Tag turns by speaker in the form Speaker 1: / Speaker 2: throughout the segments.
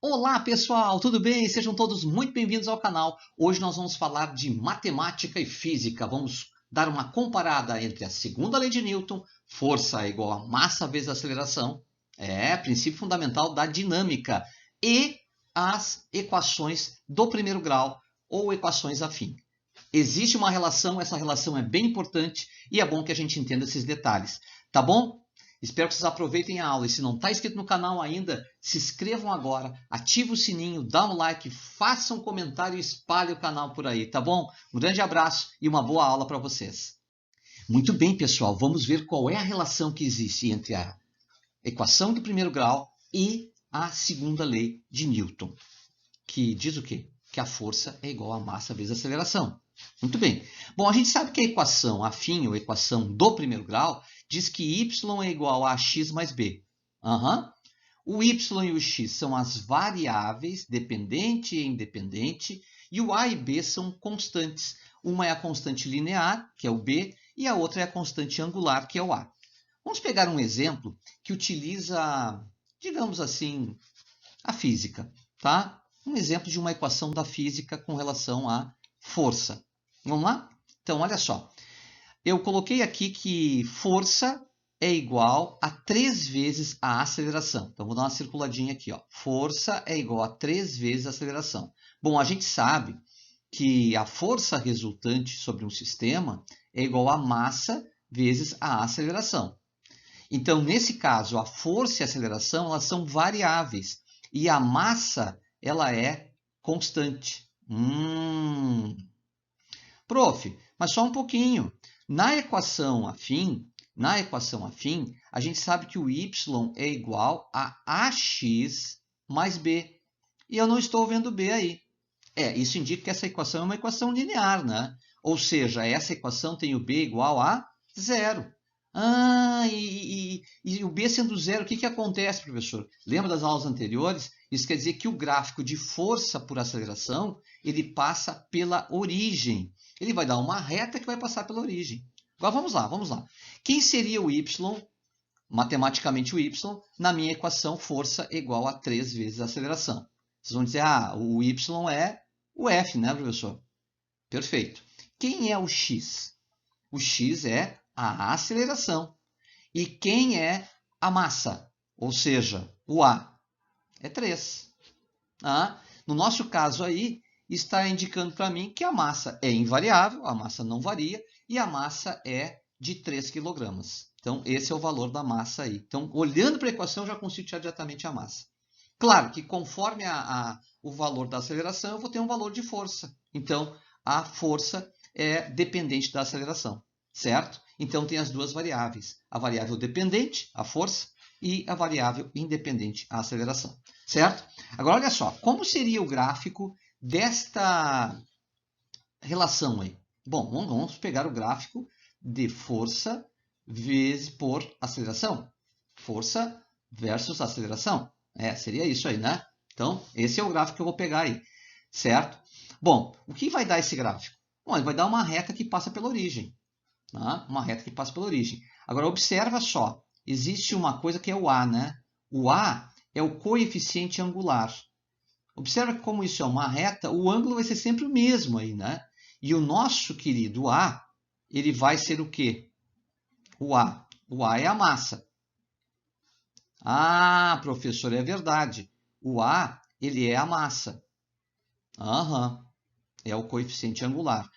Speaker 1: Olá pessoal, tudo bem? Sejam todos muito bem-vindos ao canal. Hoje nós vamos falar de matemática e física. Vamos dar uma comparada entre a segunda lei de Newton, força é igual a massa vezes aceleração, princípio fundamental da dinâmica, e as equações do primeiro grau ou equações afim. Existe uma relação, essa relação é bem importante e é bom que a gente entenda esses detalhes, tá bom? Espero que vocês aproveitem a aula e se não está inscrito no canal ainda, se inscrevam agora, ative o sininho, dá um like, faça um comentário e espalhe o canal por aí, tá bom? Um grande abraço e uma boa aula para vocês. Muito bem, pessoal, vamos ver qual é a relação que existe entre a equação do primeiro grau e a segunda lei de Newton, que diz o quê? Que a força é igual a massa vezes a aceleração. Muito bem. Bom, a gente sabe que a equação afim, ou equação do primeiro grau, diz que y é igual a x mais b. O y e o x são as variáveis, dependente e independente, e o a e b são constantes. Uma é a constante linear, que é o b, e a outra é a constante angular, que é o a. Vamos pegar um exemplo que utiliza, digamos assim, a física, tá? Um exemplo de uma equação da física com relação à força. Vamos lá? Então, olha só. Eu coloquei aqui que força é igual a 3 vezes a aceleração. Então, vou dar uma circuladinha aqui. Ó. Força é igual a 3 vezes a aceleração. Bom, a gente sabe que a força resultante sobre um sistema é igual a massa vezes a aceleração. Então, nesse caso, a força e a aceleração elas são variáveis. E a massa ela é constante. Prof, mas só um pouquinho. Na equação afim, a gente sabe que o y é igual a ax mais b. E eu não estou vendo b aí. Isso indica que essa equação é uma equação linear, né? Ou seja, essa equação tem o b igual a zero. E o b sendo zero, o que acontece, professor? Lembra das aulas anteriores? Isso quer dizer que o gráfico de força por aceleração, ele passa pela origem. Ele vai dar uma reta que vai passar pela origem. Agora vamos lá. Quem seria o y, matematicamente o y, na minha equação força igual a 3 vezes a aceleração? Vocês vão dizer, o y é o f, né, professor? Perfeito. Quem é o x? O x é a aceleração. E quem é a massa? Ou seja, o a é 3. No nosso caso aí, está indicando para mim que a massa é invariável, a massa não varia, e a massa é de 3 kg. Então, esse é o valor da massa aí. Então, olhando para a equação, eu já consigo tirar diretamente a massa. Claro que conforme o valor da aceleração, eu vou ter um valor de força. Então, a força é dependente da aceleração, certo? Então, tem as duas variáveis. A variável dependente, a força, e a variável independente, a aceleração, certo? Agora, olha só, como seria o gráfico desta relação aí? Bom, vamos pegar o gráfico de força vezes por aceleração. Força versus aceleração. Seria isso aí, né? Então, esse é o gráfico que eu vou pegar aí, certo? Bom, o que vai dar esse gráfico? Bom, ele vai dar uma reta que passa pela origem. Uma reta que passa pela origem. Agora, observa só. Existe uma coisa que é o A, né? O A é o coeficiente angular. Observa que como isso é uma reta, o ângulo vai ser sempre o mesmo aí, né? E o nosso querido A, ele vai ser o quê? O A é a massa. Professor, é verdade. O A, ele é a massa. É o coeficiente angular.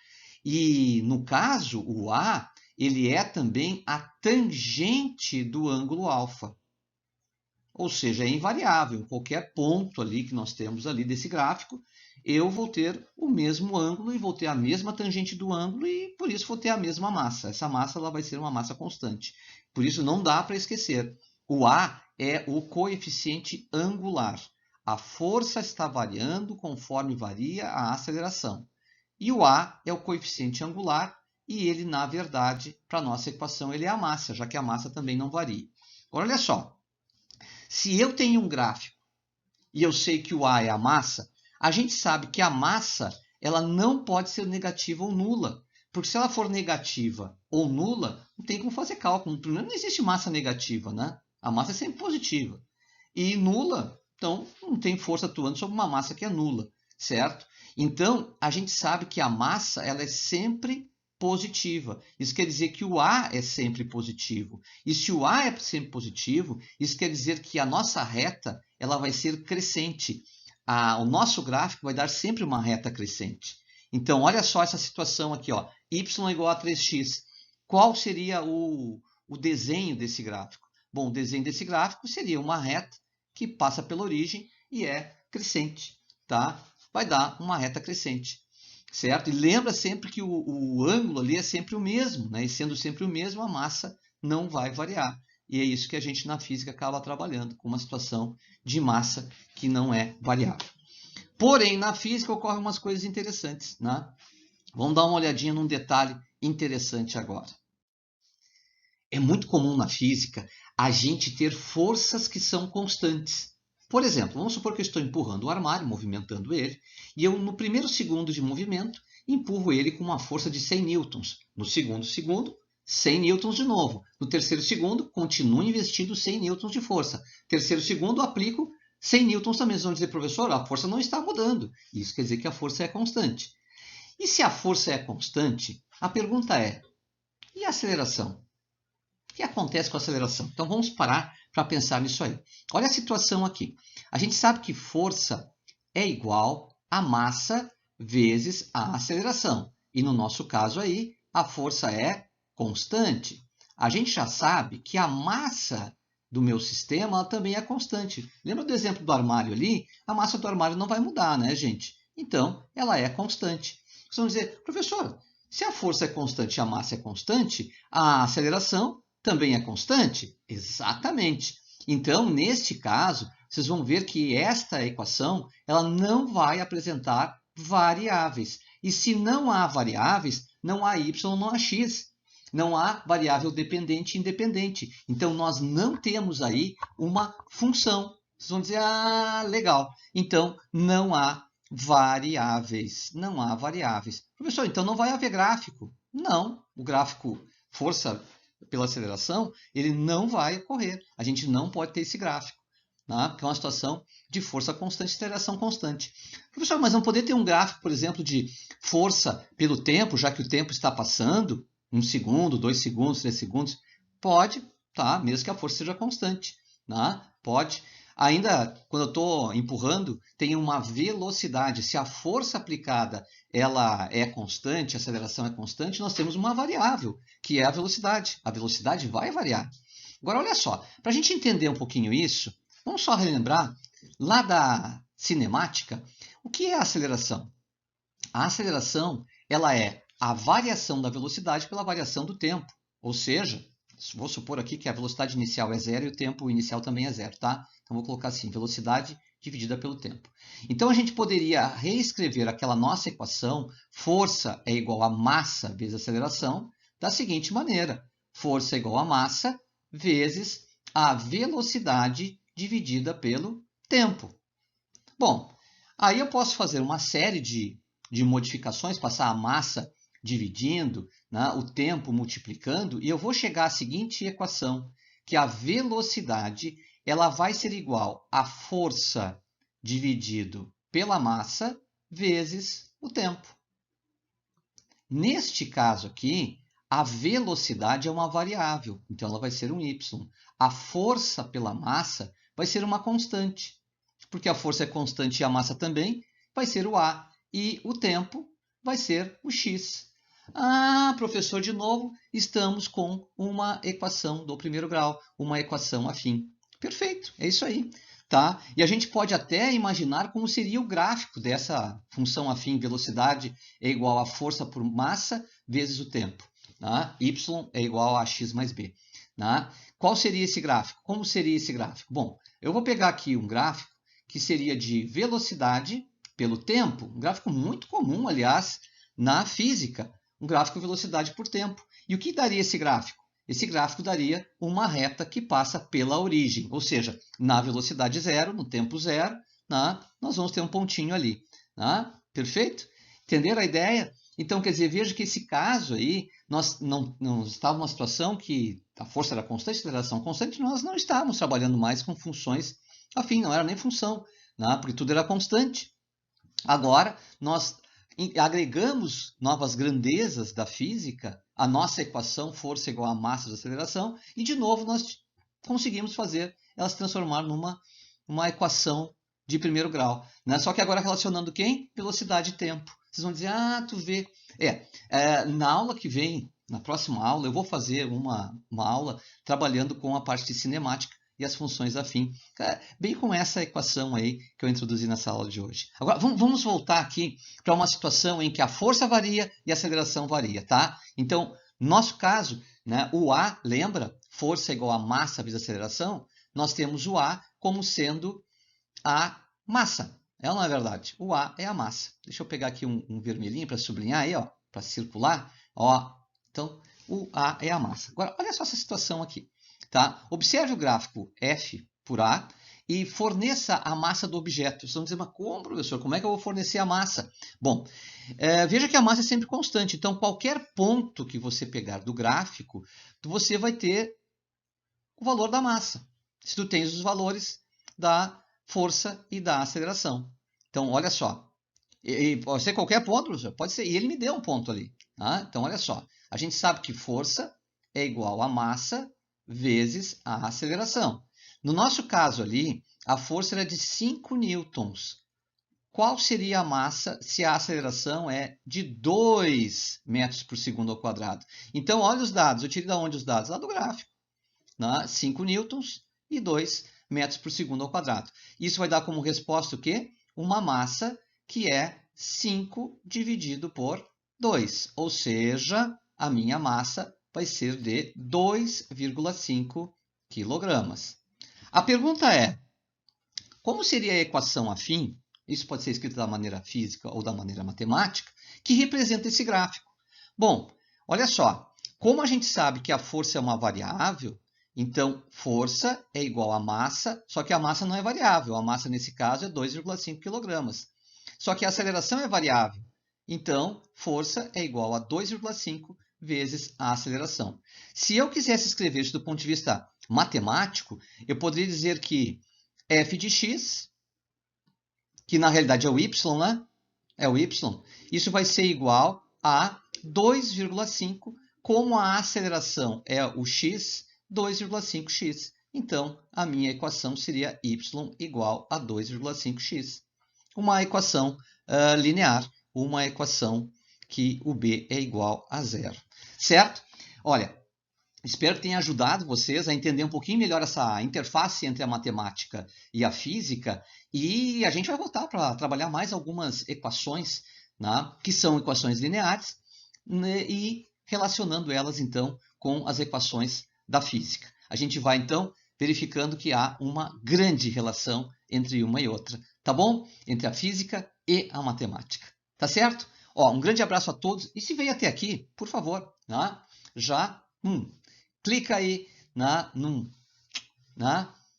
Speaker 1: E, no caso, o A, ele é também a tangente do ângulo alfa. Ou seja, é invariável. Em qualquer ponto ali que nós temos ali desse gráfico, eu vou ter o mesmo ângulo e vou ter a mesma tangente do ângulo e, por isso, vou ter a mesma massa. Essa massa ela vai ser uma massa constante. Por isso, não dá para esquecer. O A é o coeficiente angular. A força está variando conforme varia a aceleração. E o A é o coeficiente angular e ele, na verdade, para a nossa equação, ele é a massa, já que a massa também não varia. Agora, olha só. Se eu tenho um gráfico e eu sei que o A é a massa, a gente sabe que a massa ela não pode ser negativa ou nula. Porque se ela for negativa ou nula, não tem como fazer cálculo. Primeiro, não existe massa negativa, né? A massa é sempre positiva. E nula Então, não tem força atuando sobre uma massa que é nula, certo? Então, a gente sabe que a massa ela é sempre positiva. Isso quer dizer que o A é sempre positivo. E se o A é sempre positivo, isso quer dizer que a nossa reta ela vai ser crescente. O nosso gráfico vai dar sempre uma reta crescente. Então, olha só essa situação aqui, ó. Y igual a 3x. Qual seria o desenho desse gráfico? Bom, o desenho desse gráfico seria uma reta que passa pela origem e é crescente, tá? Vai dar uma reta crescente, certo? E lembra sempre que o ângulo ali é sempre o mesmo, né? E sendo sempre o mesmo, a massa não vai variar. E é isso que a gente na física acaba trabalhando, com uma situação de massa que não é variável. Porém, na física ocorrem umas coisas interessantes, né? Vamos dar uma olhadinha num detalhe interessante agora. É muito comum na física a gente ter forças que são constantes. Por exemplo, vamos supor que eu estou empurrando o armário, movimentando ele, e eu, no primeiro segundo de movimento, empurro ele com uma força de 100 newtons. No segundo segundo, 100 newtons de novo. No terceiro segundo, continuo investindo 100 newtons de força. Terceiro segundo, aplico 100 newtons também. Vocês vão dizer, professor, a força não está mudando. Isso quer dizer que a força é constante. E se a força é constante, a pergunta é, e a aceleração? O que acontece com a aceleração? Então vamos parar para pensar nisso aí. Olha a situação aqui. A gente sabe que força é igual a massa vezes a aceleração. E no nosso caso aí, a força é constante. A gente já sabe que a massa do meu sistema ela também é constante. Lembra do exemplo do armário ali? A massa do armário não vai mudar, né, gente? Então, ela é constante. Vocês vão dizer, professor, se a força é constante e a massa é constante, a aceleração também é constante? Exatamente. Então, neste caso, vocês vão ver que esta equação ela não vai apresentar variáveis. E se não há variáveis, não há y, não há x. Não há variável dependente e independente. Então, nós não temos aí uma função. Vocês vão dizer, legal. Então, não há variáveis. Não há variáveis. Professor, então não vai haver gráfico. Não. O gráfico força pela aceleração, ele não vai ocorrer. A gente não pode ter esse gráfico, né? Porque é uma situação de força constante e aceleração constante. Professor, mas não poder ter um gráfico, por exemplo, de força pelo tempo, já que o tempo está passando, 1 segundo, 2 segundos, 3 segundos? Pode, tá? Mesmo que a força seja constante, né? Pode. Ainda, quando eu estou empurrando, tem uma velocidade. Se a força aplicada ela é constante, a aceleração é constante, nós temos uma variável, que é a velocidade. A velocidade vai variar. Agora, olha só, para a gente entender um pouquinho isso, vamos só relembrar, lá da cinemática, o que é a aceleração? A aceleração ela é a variação da velocidade pela variação do tempo. Ou seja, vou supor aqui que a velocidade inicial é zero e o tempo inicial também é zero, tá? Então, vou colocar assim, velocidade dividida pelo tempo. Então, a gente poderia reescrever aquela nossa equação, força é igual a massa vezes aceleração, da seguinte maneira. Força é igual a massa vezes a velocidade dividida pelo tempo. Bom, aí eu posso fazer uma série de modificações, passar a massa dividindo, né, o tempo multiplicando, e eu vou chegar à seguinte equação, que a velocidade ela vai ser igual a força dividido pela massa vezes o tempo. Neste caso aqui, a velocidade é uma variável, então ela vai ser um y. A força pela massa vai ser uma constante, porque a força é constante e a massa também, vai ser o a. E o tempo vai ser o x. Professor, de novo, estamos com uma equação do primeiro grau, uma equação afim. Perfeito, é isso aí. Tá? E a gente pode até imaginar como seria o gráfico dessa função afim, velocidade é igual a força por massa vezes o tempo. Tá? Y é igual a x mais b. Tá? Qual seria esse gráfico? Como seria esse gráfico? Bom, eu vou pegar aqui um gráfico que seria de velocidade pelo tempo, um gráfico muito comum, aliás, na física, um gráfico de velocidade por tempo. E o que daria esse gráfico? Esse gráfico daria uma reta que passa pela origem, ou seja, na velocidade zero, no tempo zero, nós vamos ter um pontinho ali. Perfeito? Entenderam a ideia? Então, quer dizer, veja que esse caso aí, nós não estávamos numa situação que a força era constante, a aceleração constante, nós não estávamos trabalhando mais com funções afim, não era nem função, né? Porque tudo era constante. Agora, nós agregamos novas grandezas da física, a nossa equação, força igual a massa vezes aceleração, e de novo nós conseguimos fazer ela se transformar numa equação de primeiro grau. Né? Só que agora relacionando quem? Velocidade e tempo. Vocês vão dizer, tu vê. Na aula que vem, na próxima aula, eu vou fazer uma aula trabalhando com a parte de cinemática e as funções afim, bem com essa equação aí que eu introduzi nessa aula de hoje. Agora, vamos voltar aqui para uma situação em que a força varia e a aceleração varia, tá? Então, no nosso caso, né, o A, lembra? Força igual a massa vezes aceleração. Nós temos o A como sendo a massa. É ou não é verdade? O A é a massa. Deixa eu pegar aqui um vermelhinho para sublinhar aí, ó, para circular. Ó. Então, o A é a massa. Agora, olha só essa situação aqui. Tá? Observe o gráfico F por A e forneça a massa do objeto. Vocês vão dizer, mas como, professor? Como é que eu vou fornecer a massa? Bom, veja que a massa é sempre constante. Então, qualquer ponto que você pegar do gráfico, você vai ter o valor da massa. Se tu tens os valores da força e da aceleração. Então, olha só. Pode ser qualquer ponto, professor? Pode ser. E ele me deu um ponto ali. Tá? Então, olha só. A gente sabe que força é igual a massa vezes a aceleração. No nosso caso ali, a força era de 5 newtons. Qual seria a massa se a aceleração é de 2 metros por segundo ao quadrado? Então, olha os dados. Eu tirei de onde os dados? Lá do gráfico. Né? 5 newtons e 2 metros por segundo ao quadrado. Isso vai dar como resposta o quê? Uma massa que é 5 dividido por 2. Ou seja, a minha massa vai ser de 2,5 quilogramas. A pergunta é, como seria a equação afim, isso pode ser escrito da maneira física ou da maneira matemática, que representa esse gráfico? Bom, olha só, como a gente sabe que a força é uma variável, então força é igual a massa, só que a massa não é variável, a massa nesse caso é 2,5 quilogramas. Só que a aceleração é variável, então força é igual a 2,5 vezes a aceleração. Se eu quisesse escrever isso do ponto de vista matemático, eu poderia dizer que f de x, que na realidade é o y, né? É o y. Isso vai ser igual a 2,5, como a aceleração é o x, 2,5x. Então, a minha equação seria y igual a 2,5x. Uma equação linear, uma equação que o b é igual a zero. Certo? Olha, espero que tenha ajudado vocês a entender um pouquinho melhor essa interface entre a matemática e a física. E a gente vai voltar para trabalhar mais algumas equações, né, que são equações lineares, né, e relacionando elas, então, com as equações da física. A gente vai, então, verificando que há uma grande relação entre uma e outra, tá bom? Entre a física e a matemática. Tá certo? Ó, um grande abraço a todos. E se veio até aqui, por favor, né, já clica aí num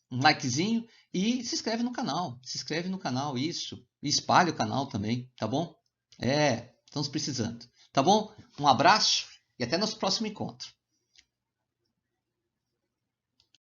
Speaker 1: likezinho e se inscreve no canal. Se inscreve no canal, isso. E espalha o canal também, tá bom? Estamos precisando. Tá bom? Um abraço e até nosso próximo encontro.